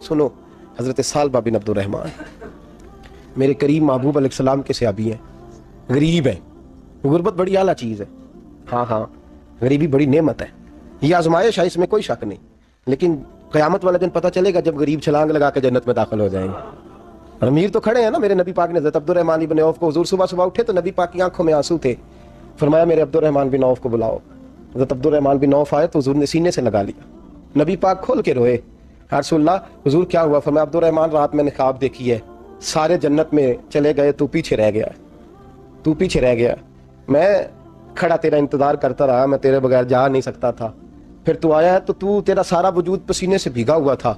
सुनो, हज़रत सालबा बिन अब्दुर्रहमान मेरे करीम महबूब अलैहिस्सलाम के सहाबी हैं, गरीब हैं। गुर्बत बड़ी आला चीज़ है। हाँ हाँ, गरीबी बड़ी नेमत है, ये आजमाइश है, इसमें कोई शक नहीं। लेकिन क़यामत वाला दिन पता चलेगा जब गरीब छलांग लगा के जन्नत में दाखिल हो जाएंगे। और अमीर तो खड़े हैं ना। मेरे नबी पाक ने हज़रत अब्दुर्रहमान इब्न औफ को, हुज़ूर सुबह सुबह उठे तो नबी पाक की आंखों में आंसू थे। फरमाया मेरे अब्दुर्रहमान बिन औफ को बुलाओ। हज़रत अब्दुर्रहमान बिन औफ आए तो हुज़ूर ने सीने से लगा लिया। नबी पाक खोल के रोए, या रसूलल्लाह हुज़ूर क्या हुआ? फरमाया अब्दुर्रहमान रात मैंने ख्वाब देखी है, सारे जन्नत में चले गए, तू पीछे रह गया, तू पीछे रह गया। मैं खड़ा तेरा इंतजार करता रहा, मैं तेरे बगैर जा नहीं सकता था। फिर तू आया तो तू, तेरा सारा वजूद पसीने से भीगा हुआ था।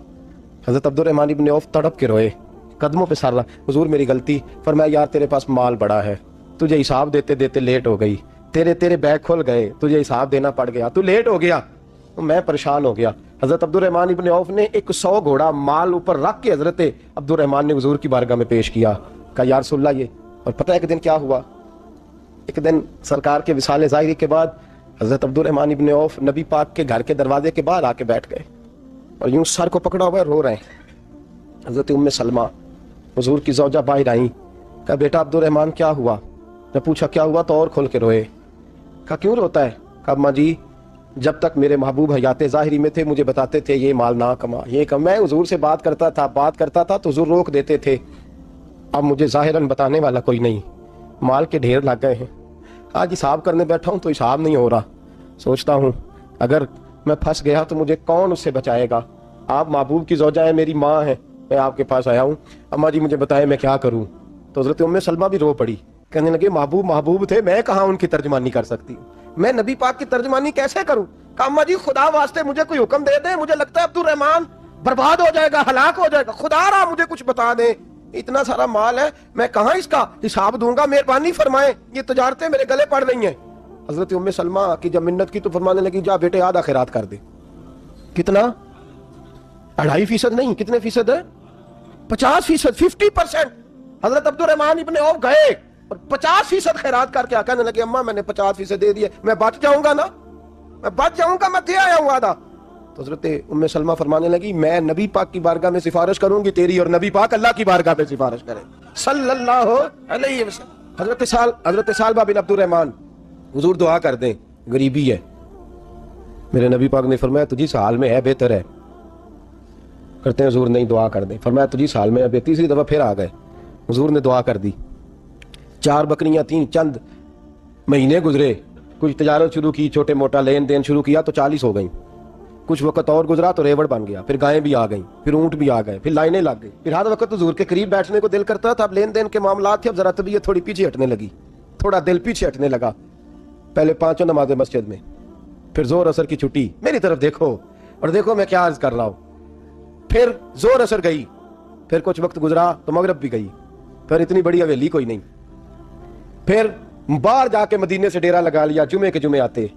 हज़रत अब्दुर्रहमान इब्न औफ तड़प के रोए, कदमों पे सर रहा, हुज़ूर मेरी गलती। फरमाया यार तेरे पास माल बड़ा है, तुझे हिसाब देते देते लेट हो गई, तेरे बैग खुल गए, तुझे हिसाब देना पड़ गया, तू लेट हो गया, मैं परेशान हो गया। हज़रत अब्दुर्रहमान इब्न औफ ने 100 घोड़ा माल ऊपर रख के हज़रत अब्दुर्रहमान ने हुज़ूर की बारगाह में पेश किया। कहा या रसूलल्लाह ये। और पता है एक दिन क्या हुआ? एक दिन सरकार के विसाले ज़ाहिरी के बाद हज़रत अब्दुर्रहमान इब्न औफ नबी पाक के घर के दरवाजे के बाहर आके बैठ गए और यूं सर को पकड़ा हुआ रो रहे हैं। हज़रत उम्मे सलमा हुज़ूर की ज़ौजा बाहर आई। कहा बेटा अब्दुर्रहमान क्या हुआ? मैं पूछा क्या हुआ तो और खोल के रोए। कहा क्यों रोता है? कहा अम्मा जी जब तक मेरे महबूब हयात ज़ाहिरी में थे मुझे बताते थे ये माल ना कमा, ये कम। मैं हुज़ूर से बात करता था तो हुज़ूर रोक देते थे। अब मुझे ज़ाहिरन बताने वाला कोई नहीं, माल के ढेर लग गए हैं। आज हिसाब करने बैठा हूँ तो हिसाब नहीं हो रहा। सोचता हूँ अगर मैं फंस गया तो मुझे कौन उससे बचाएगा? आप महबूब की ज़ौजा है, मेरी माँ है, मैं आपके पास आया हूँ, अम्मा जी मुझे बताएं मैं क्या करूँ? तो हज़रत उम्मे सलमा भी रो पड़ी, कहने लगे महबूब महबूब थे, मैं कहाँ उनकी तर्जमानी कर सकती हूँ, मैं नबी पाक की तर्जमानी कैसे करूँ? कहा अम्मा जी खुदा वास्ते मुझे कोई हुक्म दे दे, मुझे लगता है अब्दुर्रहमान बर्बाद हो जाएगा, हलाक हो जाएगा, खुदा रहा मुझे कुछ बता दे, इतना सारा माल है, मैं कहाँ इसका हिसाब दूंगा, मेहरबानी फरमाए, ये तजारतें मेरे गले पड़ रही हैं। हज़रत उम्मे सलमा की जब मिन्नत की तो फरमाने लगी जा बेटे आधा खैरात कर दे। कितना? 2.5% नहीं, कितने फीसद है? 50%, 50%। हज़रत अब्दुर्रहमान इब्न औफ गए और 50% खैरात करके कहने लगे अम्मा मैंने 50% दे दिए, मैं बच जाऊंगा ना, मैं बच जाऊंगा, मैं दे आया हूं आधा। तो हज़रत उम्मे सलमा फरमाने लगी मैं नबी पाक की बारगाह में सिफारिश करूंगी तेरी, और नबी पाक अल्लाह की बारगाह में सिफारिश करें सल्लल्लाहु अलैहि वसल्लम। हज़रत सालबा बिन अब्दुर्रहमान हुजूर दुआ कर दें, गरीबी है। मेरे नबी पाक ने फरमाया तुझी हाल में है, बेहतर है। करते हैं हुजूर नहीं दुआ कर दें। फरमाया तुझी हाल में है। तीसरी दफा फिर आ गए, हुजूर ने दुआ कर दी। 4 बकरियां थीं, चंद महीने गुजरे, कुछ तजारत शुरू की, छोटे मोटा लेन देन शुरू किया तो 40 हो गई। कुछ वक्त और गुजरा तो रेवड़ बन गया, फिर गायें भी आ गई, फिर ऊंट भी आ गए, फिर लाइनें लग गई। फिर हर वक्त हुजूर के करीब बैठने को दिल करता था। अब लेन देन के मामला थे, अब जरा तबीयत थोड़ी पीछे हटने लगी, थोड़ा दिल पीछे हटने लगा। पहले 5 नमाजें मस्जिद में, फिर जोर असर की छुट्टी, मेरी तरफ देखो और देखो मैं क्या अर्ज कर रहा हूं। फिर जोर असर गई, फिर कुछ वक्त गुजरा तो मगरब भी गई, फिर इतनी बड़ी हवेली कोई नहीं। फिर बाहर जाके मदीने से डेरा लगा लिया, जुमे के जुमे आते।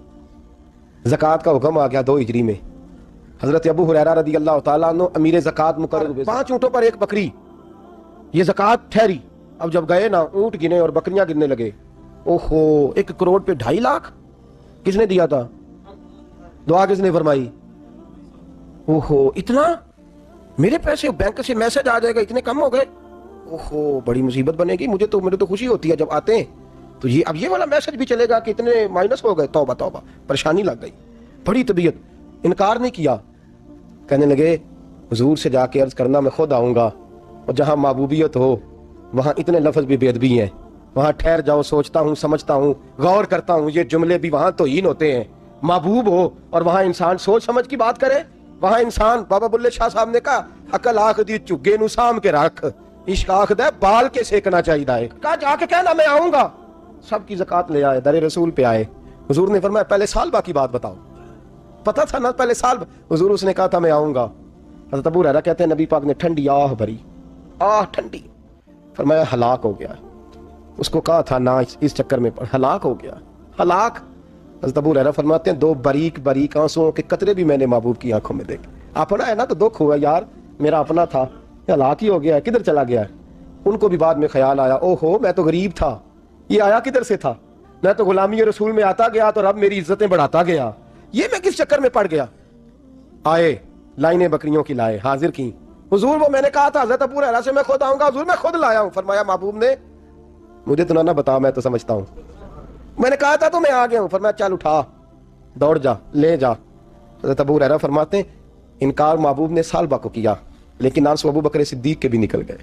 ज़कात का हुक्म आ गया 2 हिजरी में। हजरत अबू हुरैरा रदी अल्लाह तआला अन्हु अमीर ज़कात मुकर्रर हुए। 5 ऊँटों पर 1 बकरी, ये ज़कात ठहरी। अब जब गए ना, ऊँट गिने और बकरियां गिनने लगे। ओहो, 1 करोड़ पे 2.5 लाख किसने दिया था? दुआ किसने फरमाई? ओहो, इतना मेरे पैसे बैंक से मैसेज आ जाएगा, इतने कम हो गए। ओहो, बड़ी मुसीबत बनेगी। मुझे तो खुशी होती है जब आते हैं तो ये अब ये वाला मैसेज भी चलेगा कि इतने माइनस हो गए। तौबा तौबा, परेशानी लग गई, बड़ी तबीयत। इनकार नहीं किया, कहने लगे हुजूर से जाके अर्ज करना मैं खुद आऊंगा, और जहां महबूबियत हो वहां इतने लफ्ज भी बेदबी हैं, वहां ठहर जाओ, सोचता हूं, समझता हूं, गौर करता हूं, ये जुमले भी वहां तौहीन होते हैं। महबूब हो और वहां इंसान सोच समझ की बात करे, वहां इंसान, बाबा बुल्ले शाह साहब ने कहा अकल आख दी चुगे नु साम के रख, इश्क आख दे बाल के सेकना चाहिए। कहा जाके कहना मैं आऊंगा। सबकी ज़कात ले आए, दरे रसूल पे आए। हुजूर ने फरमाया पहले सालबा की बात बताओ। पता था ना पहले साल। हुजूर उसने कहा था मैं आऊंगा। हज़रत अबू हुरैरा कहते हैं नबी पाक ने ठंडी आह भरी, आह ठंडी। फरमाया हलाक हो गया। उसको कहा था ना इस चक्कर में हलाक हो गया, हलाक। हज़रत अबू हुरैरा फरमाते हैं 2 बारीक बारीक आंसुओं के कतरे भी मैंने महबूब की आंखों में देखे। अपना है ना तो दुख हुआ, यार मेरा अपना था, हलाक ही हो गया, किधर चला गया। उनको भी बाद में ख्याल आया, ओहो मैं तो गरीब था, ये आया किधर से था, मैं तो गुलामी रसूल में आता गया तो रब मेरी इज्जतें बढ़ाता गया, ये मैं किस चक्कर में पड़ गया। आए, लाइनें बकरियों की लाए, हाजिर की, हुजूर वो मैंने कहा था हजरत अबू हुरैरा से मैं खुद आऊंगा, हुजूर मैं खुद लाया हूं। फरमाया महबूब ने मुझे तो ना बताओ, मैं तो समझता हूं, मैंने कहा था तो मैं आ गया हूं। फरमाया चल उठा, दौड़ जा, ले जा। हजरत अबू हुरैरा फरमाते हैं इनकार महबूब ने सालबा को किया, लेकिन आंसू अबू बकर सिद्दीक के भी निकल गए।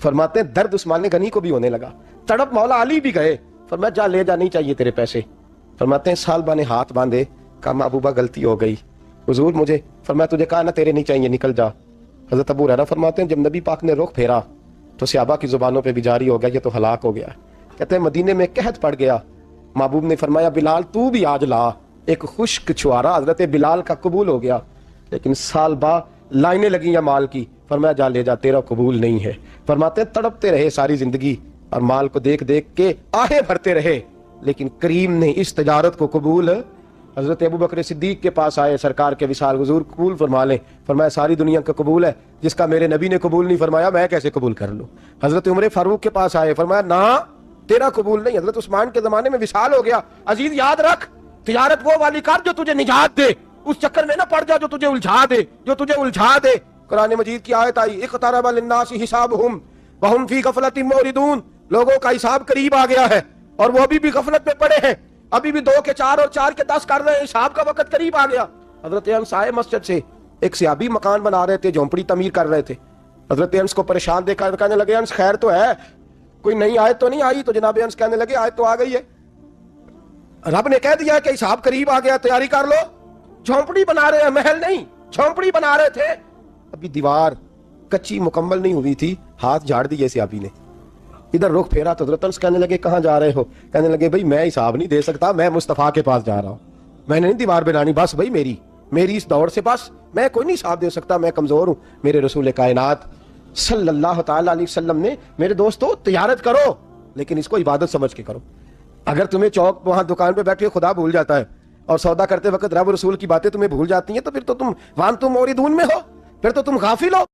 फरमाते हैं दर्द उस्मान गनी को भी होने लगा, तड़प मौला अली भी गए। फरमाया जा ले जा, नहीं चाहिए तेरे पैसे। फरमाते हैं सालबा ने हाथ बांधे, कहा महबूबा गलती हो गई हुजूर मुझे। फरमाया तुझे कहा ना तेरे नहीं चाहिए, निकल जा। हजरत अबू हुरैरा फरमाते हैं जब नबी पाक ने रुख फेरा तो सहाबा की जुबानों पे भी जारी हो गया, ये तो हलाक हो गया। कहते हैं मदीने में कहत पड़ गया। महबूब ने फरमाया बिलाल तू भी आज ला। एक खुश्क छुआरा हजरत बिलाल का कबूल हो गया, लेकिन सालबा लाइनें लगी या माल की। फरमाया जा ले जा, तेरा कबूल नहीं है। फरमाते हैं तड़पते रहे सारी जिंदगी और माल को देख देख के आहें भरते रहे, लेकिन करीम ने इस तजारत को कबूल। हजरत अबू बकर सिद्दीक के पास आए, सरकार के विशाल हुजूर कबूल फरमा लें। फरमाया सारी दुनिया का कबूल है, जिसका मेरे नबी ने कबूल नहीं फरमाया मैं कैसे कबूल कर लूं। हजरत उमर फारूक के पास आए, फरमाया ना तेरा कबूल नहीं। हजरत उस्मान के जमाने में विशाल हो गया। अजीज याद रख, तिजारत वो वाली कर जो तुझे निजात दे, उस चक्कर में ना पड़ जा जो तुझे उलझा दे, जो तुझे उलझा दे। कुरान मजीद की आयत आई इक़्तरबा लिन्नासि हिसाबुहुम व हुम फी गफलतिन मुरिदून, लोगों का हिसाब करीब आ गया है और वो अभी भी गफलत में पड़े हैं, अभी भी 2 के 4 और 4 के 10 कर रहे हैं, हिसाब का वक्त करीब आ गया। हजरत अनस आए मस्जिद से, एक सहाबी मकान बना रहे थे, झोंपड़ी तमीर कर रहे थे। हजरत अनस को परेशान देखा, कहने लगे अनस खैर तो है, कोई नई आयत तो नहीं आई? तो जनाब अनस कहने लगे आयत तो आ गई है, रब ने कह दिया कि हिसाब करीब आ गया, तैयारी कर लो। झोंपड़ी बना रहे हैं, महल नहीं, झोंपड़ी बना रहे थे। अभी दीवार कच्ची मुकम्मल नहीं हुई थी, हाथ झाड़ दिए सहाबी ने। इधर रुख फेरा तो हजरत अनस कहने लगे कहां जा रहे हो? कहने लगे भाई मैं हिसाब नहीं दे सकता, मैं मुस्तफा के पास जा रहा हूं, मैंने नहीं दीवार बनानी, बस भाई मेरी इस दौड़ से बस मैं कोई नहीं हिसाब दे सकता, मैं कमजोर हूं। मेरे रसूल कायनात सल्लल्लाहु तआला अलैहि वसल्लम ने मेरे दोस्तों तिजारत करो, लेकिन इसको इबादत समझ के करो। अगर तुम्हें चौक वहां दुकान पे बैठे खुदा भूल जाता है और सौदा करते वक्त रब रसूल की बातें तुम्हें भूल जाती हैं, तो फिर तो तुम वांतुम मोरिदून में हो, फिर तो तुम गाफिल हो।